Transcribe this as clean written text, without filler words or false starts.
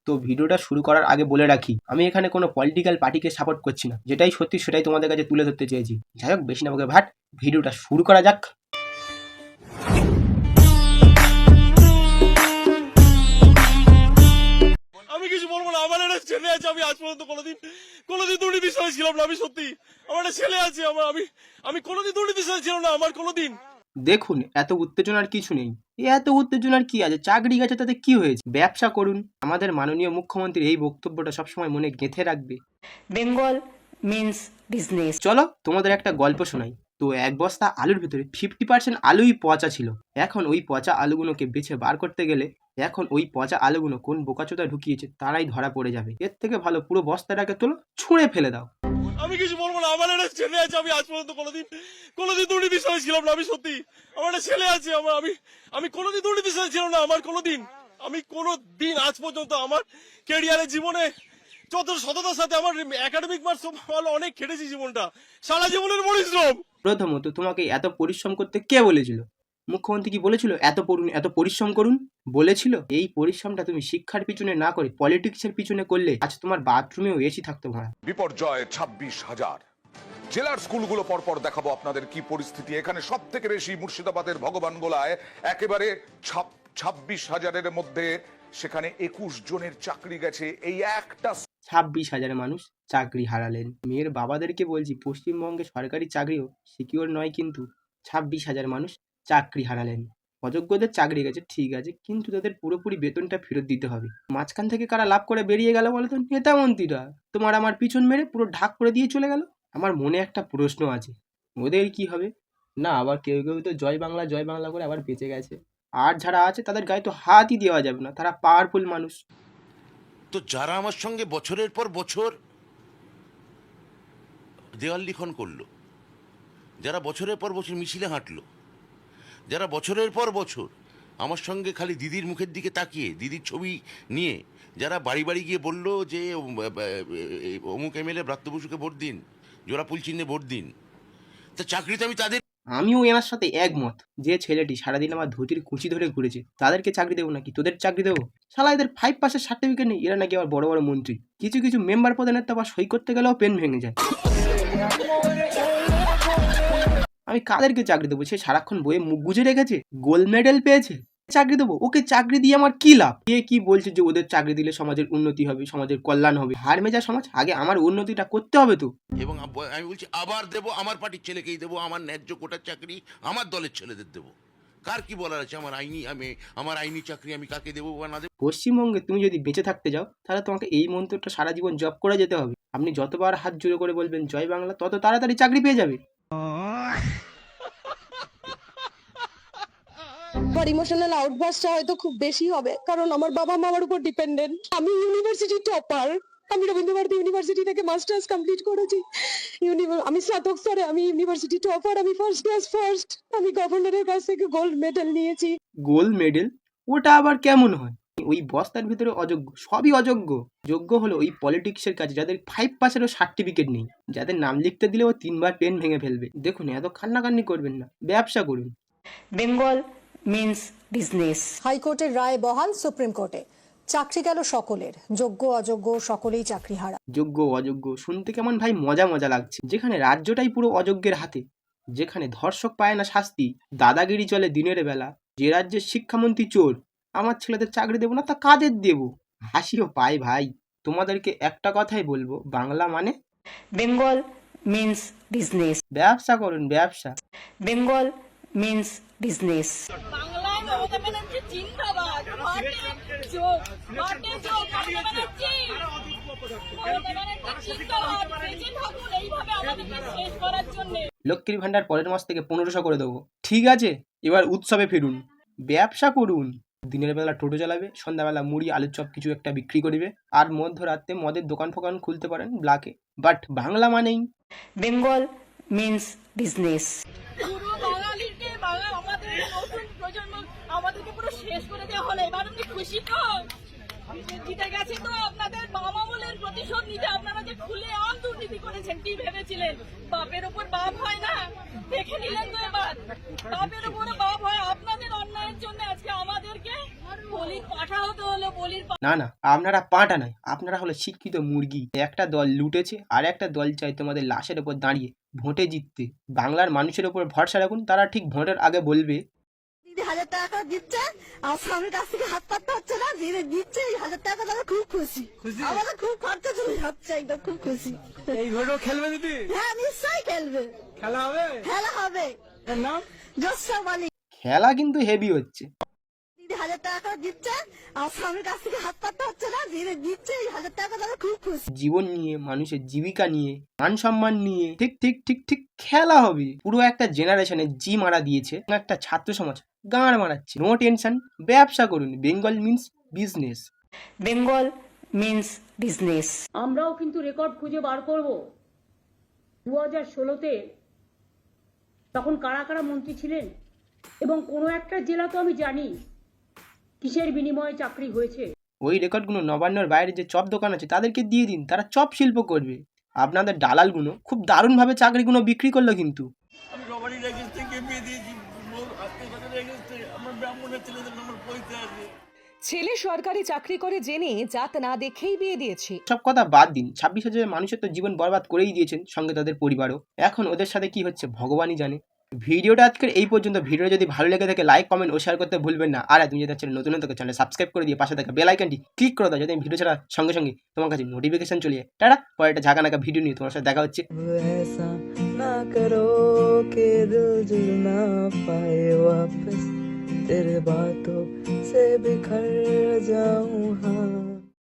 তো ভিডিওটা শুরু করার আগে বলে রাখি, আমি এখানে কোনো পলিটিক্যাল পার্টিকে সাপোর্ট করছি না, যেটাই সত্যি সেটাই তোমাদের কাছে তুলে ধরতে চেয়েছি। যাই হোক, বেশি না বকে ভাট, ভিডিওটা শুরু করা যাক। আমি কিছু বলবো না। আমার একটা ছেলে আছে, আমি আজ পর্যন্ত কোনোদিন দুর্নীতির সাথে ছিলাম না। আমি সত্যি, আমার একটা ছেলে আছে, আমি কোনোদিন দুর্নীতির সাথে ছিলাম না। আমার কোনোদিন। দেখুন, এত উত্তেজনার কিছু নেই। এত উত্তেজনার কি আছে? চাকরি গেছে তাতে কি হয়েছে? ব্যবসা করুন। আমাদের মাননীয় মুখ্যমন্ত্রীর এই বক্তব্যটা সবসময় মনে গেঁথে রাখবে। Bengal means business. চলো তোমাদের একটা গল্প শোনাই। তো এক বস্তা আলুর ভিতরে 50% আলুই পচা ছিল। এখন ওই পচা আলুগুলোকে বেছে বার করতে গেলে এখন ওই পচা আলুগুলো কোন বোকাচোদা ঢুকিয়েছে তারাই ধরা পড়ে যাবে। এর থেকে ভালো পুরো বস্তাটাকে তোলো, ছুঁড়ে ফেলে দাও। আমি কিছু বলবো না। আমার একটা ছেলে আছে, আমি আজ পর্যন্ত কোনোদিন দুর্নীতির সাথে ছিলাম না। আমি সত্যি, আমার একটা ছেলে আছে, আমি কোনোদিন দুর্নীতির সাথে ছিলাম না। আমার কোনোদিন, আমি কোনোদিন আজ পর্যন্ত আমার ক্যারিয়ারের জীবনে যত সততার সাথে আমার একাডেমিক মার্কস ভালো অনেক খেটেছি জীবনটা, সারা জীবনের পরিশ্রম। প্রথমত তোমাকে এত পরিশ্রম করতে কে বলেছিল? মুখ্যমন্ত্রী কি বলেছিল এত পড়ুন, এত পরিশ্রম করুন? বলেছিল? এই পরিশ্রমটা তুমি শিক্ষার পিছনে না করে পলিটিক্সের পিছনে করলে আজ তোমার বাথরুমেও এসি থাকতো ভাড়া। বিপর্যয় 26,000। জেলার স্কুলগুলো পরপর দেখাবো আপনাদের কি পরিস্থিতি। এখানে সব থেকে বেশি মুর্শিদাবাদের ভগবান গোলায় একেবারে 26,000-এর মধ্যে সেখানে 21 জনের চাকরি গেছে। এই একটা 26,000 মানুষ চাকরি হারালেন। মেয়ের বাবাদেরকে বলছি, পশ্চিমবঙ্গে সরকারি চাকরিও সিকিউর নয়, কিন্তু 26,000 মানুষ চাকরি হারালেন। অযোগ্যদের চাকরি গেছে ঠিক আছে, কিন্তু তাদের পুরোপুরি বেতনটা ফেরত দিতে হবে। মাঝখান থেকে কারা লাভ করে বেরিয়ে গেল বলো তো? নেতা মন্ত্রীরা। তোমার আমার পিছন মেরে পুরো ঢাক করে দিয়ে চলে গেল। আমার মনে একটা প্রশ্ন আছে, ওদের কি হবে? না, আবার কেউ কেউ তো জয় বাংলা করে আবার বেঁচে গেছে। আর যারা আছে তাদের গায়ে তো হাতই দেওয়া যাবে না, তারা পাওয়ারফুল মানুষ। তো যারা আমার সঙ্গে বছরের পর বছর দেওয়াল লিখন করলো, যারা বছরের পর বছর মিছিলে হাঁটলো, যারা বছরের পর বছর আমার সঙ্গে খালি দিদির মুখের দিকে তাকিয়ে দিদির ছবি নিয়ে যারা বাড়ি বাড়ি গিয়ে বললো যে অমুক এমএলএ ব্রাত্য বসুকে ভোট দিন, জোড়াফুল চিহ্নে ভোট দিন, তা চাকরিতে আমি তাদের। আমিও এনার সাথে একমত। যে ছেলেটি সারাদিন আমার ধুতির কুচি ধরে ঘুরেছে তাদেরকে চাকরি দেবো নাকি তোদের চাকরি দেবো? শালা এদের 5 পাসের সার্টিফিকেট নেই, এরা নাকি আবার বড় বড় মন্ত্রী। কিছু কিছু মেম্বার প্রধানের তো আবার সই করতে গেলেও পেন ভেঙে যায়। আমি কাদেরকে চাকরি দেবো? সে সারাক্ষণ বইয়ে মুখ গুজে রেখেছে, গোল্ড মেডেল পেয়েছে, চাকরি দেবো? ওকে চাকরি দিয়ে আমার কি লাভ? কে কি বলছে যে ওদের চাকরি দিলে সমাজের উন্নতি হবে, সমাজের কল্যাণ হবে? হার মেজা সমাজ, আগে আমার উন্নতিটা করতে হবে তো। এবং আমি বলছি আবার দেবো, আমার পার্টির ছেলেকেই দেবো, আমার ন্যায্য কোটার চাকরি আমার দলের ছেলেদের দেবো। কার কি বলার আছে? আমার আইনি চাকরি আমি কাকে দেবো বা না দেবো। পশ্চিমবঙ্গে তুমি যদি বেঁচে থাকতে যাও তাহলে তোমাকে এই মন্ত্রটা সারা জীবন জব করে যেতে হবে। আপনি যতবার হাত জোড়ো করে বলবেন জয় বাংলা, তত তাড়াতাড়ি চাকরি পেয়ে যাবে। আমার ইমোশনাল আউটবার্সটা হয়তো খুব বেশি হবে, কারণ আমার বাবা মা আমার উপর ডিপেন্ডেন্ট। আমি ইউনিভার্সিটি টপার, আমি রবীন্দ্রভারতী ইউনিভার্সিটি থেকে মাস্টার্স কমপ্লিট করেছি। আমি স্নাতক স্তরে আমি ইউনিভার্সিটি টপার, আমি ফার্স্ট ক্লাস ফার্স্ট, আমি গভর্নরের কাছ থেকে গোল্ড মেডেল নিয়েছি। Gold medal? ওটা আবার কেমন হয়? ওই বস্তার ভিতরে অযোগ্য, সবই অযোগ্য। যোগ্য হলো ওই পলিটিক্সের কাছে যাদের 5 পাসেরও সার্টিফিকেট নেই, যাদের নাম লিখতে দিলেও 3বার পেন ভেঙে ফেলবে। দেখুন, এত কান্নাকান্নি করবেন না, ব্যবসা করুন। Bengal means business. হাইকোর্টের রায় বহাল সুপ্রিম কোর্টে, চাকরি গেল সকলের, যোগ্য অযোগ্য সকলেই চাকরি হারা। যোগ্য অযোগ্য শুনতে কেমন ভাই মজা মজা লাগছে, যেখানে রাজ্যটাই পুরো অযোগ্যের হাতে, যেখানে ধর্ষক পায় না শাস্তি, দাদাগিরি চলে দিনের বেলা, যে রাজ্যের শিক্ষামন্ত্রী চোর। আমার ছেলেদের চাকরি দেবো না তা কাদের দেব? হাসিও পায় ভাই। তোমাদেরকে একটা কথাই বলবো, বাংলা মানে বেঙ্গল মিন্স বিজনেস। ব্যবসা করুন, ব্যবসা। Bengal means business. বাংলায় মমতা ব্যানার্জি জিন্দাবাদ। মাঠে যোগ, মাঠে যোগ, মমতা ব্যানার্জি। মমতা ব্যানার্জি জিন্দাবাদ। বেঁচে থাকুন এইভাবে আমাদেরকে শেষ করার জন্য। লক্ষ্মীর ভান্ডার পরের মাস থেকে 1500 করে দেবো, ঠিক আছে? এবার উৎসবে ফিরুন, ব্যবসা করুন। দিনের বেলা টোটো চালাবে, সন্ধ্যাবেলা মুড়ি আলুর চপ কিছু একটা বিক্রি করবে, আর মধ্যরাতে মদের দোকান ফোকান খুলতে পারেন ব্লাকে। বাট বাংলা মানেই বেঙ্গল মিন্স বিজনেস। পুরো বাঙালিকে আমাদের নতুন প্রজন্ম আমাদেরকে পুরো শেষ করে দেওয়া হলো। এবার আপনি খুশি তো? জিতে গেছে তো? আপনাদের বাবা আমলের প্রতিশোধ নিতে আপনারা যে খুলে আম দুর্নীতি করেছেন, কি ভেবেছিলেন বাপের উপর বাপ হয় না? দেখে নিলেন তো এবার বাপের উপর বাপ হয়। আপনাদের অন্যায়ের জন্য আজকে আমাদেরকে বলির পাঠা হতে হলো, বলির না না, আপনারা পাঁটা নয়, আপনারা হলো শিক্ষিত মুরগি। একটা দল লুটেছে আর একটা দল চাই তোমাদের লাশের ওপর দাঁড়িয়ে ভোটে জিততে। বাংলার মানুষের ওপর ভরসা রাখুন, তারা ঠিক ভোটের আগে বলবে। দিদি 1000 টাকা দিচ্ছে, আমার স্বামীর কাছ থেকে হাত পাততে হচ্ছে না, দিদি দিচ্ছে 1000 টাকা, তারা খুব খুশি। আমাদের খুব খরচা চলে যাচ্ছে, একদম খুব খুশি। এই ভোটও খেলবে দিদি? হ্যাঁ নিশ্চয়ই খেলবে, খেলা হবে? খেলা হবে। এর নাম জোসা মালিক। খেলা কিন্তু হেভি হচ্ছে। দিদি 1000 টাকা দিচ্ছে, আমার স্বামীর কাছ থেকে হাত পাততে হচ্ছে না, দিদি দিচ্ছে 1000 টাকা, তারা খুব খুশি। জীবন নিয়ে, মানুষের জীবিকা নিয়ে, মান সম্মান নিয়ে ঠিক ঠিক ঠিক ঠিক খেলা হবে। পুরো একটা জেনারেশনে জি মারা দিয়েছে একটা ছাত্র সমাজ, গাঁড় মারাচ্ছে। নো টেনশন, ব্যবসা করুন। Bengal means business. Bengal means business. আমরাও কিন্তু রেকর্ড খুঁজে বার করব 2016-তে তখন কারা কারা মন্ত্রী ছিলেন, এবং কোনো একটা জেলা তো আমি জানি কিসের বিনিময়ে চাকরি হয়েছে। ওই রেকর্ডগুলো নবান্নর বাইরে যে চপ দোকান আছে তাদেরকে দিয়ে দিন, তারা চপ শিল্প করবে। আপনাদের দালালগুলো খুব দারুণভাবে চাকরিগুলো বিক্রি করলো কিন্তু। আমি রবারির এগেন্সটে গিয়ে বিয়ে দিয়েছি, আত্মীয়তাদের এগেন্সটে। আমার ব্রাহ্মণের ছেলেদের আমার পয়সা আছে। ছেলে সরকারি চাকরি করে জেনে জাত না দেখেই বিয়ে দিয়েছি। সব কথা বাদ দিন, 26,000 মানুষের তো জীবন বরবাদ করেই দিয়েছেন, সঙ্গে তাদের পরিবারও। এখন ওদের সাথে কি হচ্ছে ভগবানই জানে। ভিডিওটা আজকের এই পর্যন্ত। ভিডিও যদি ভালো লেগে থাকে লাইক, কমেন্ট ও শেয়ার করতে ভুলবেন না। আর তুমি যদি চ্যানেল নতুন হতে চ্যানেল সাবস্ক্রাইব করে দিয়ে পাশে থাকা বেল আইকনটি ক্লিক করে দাও, যাতে আমি ভিডিও ছাড়া সঙ্গে সঙ্গে তোমার কাছে নোটিফিকেশন চলে যায়। টাটা, পরে একটা ঝাঁকানাকা ভিডিও নিয়ে তোমার সাথে দেখা হচ্ছে। ऐसा ना करो कि दिल जुड़ ना पाए वापस, तेरे बातों से बिखर जाऊं। हाँ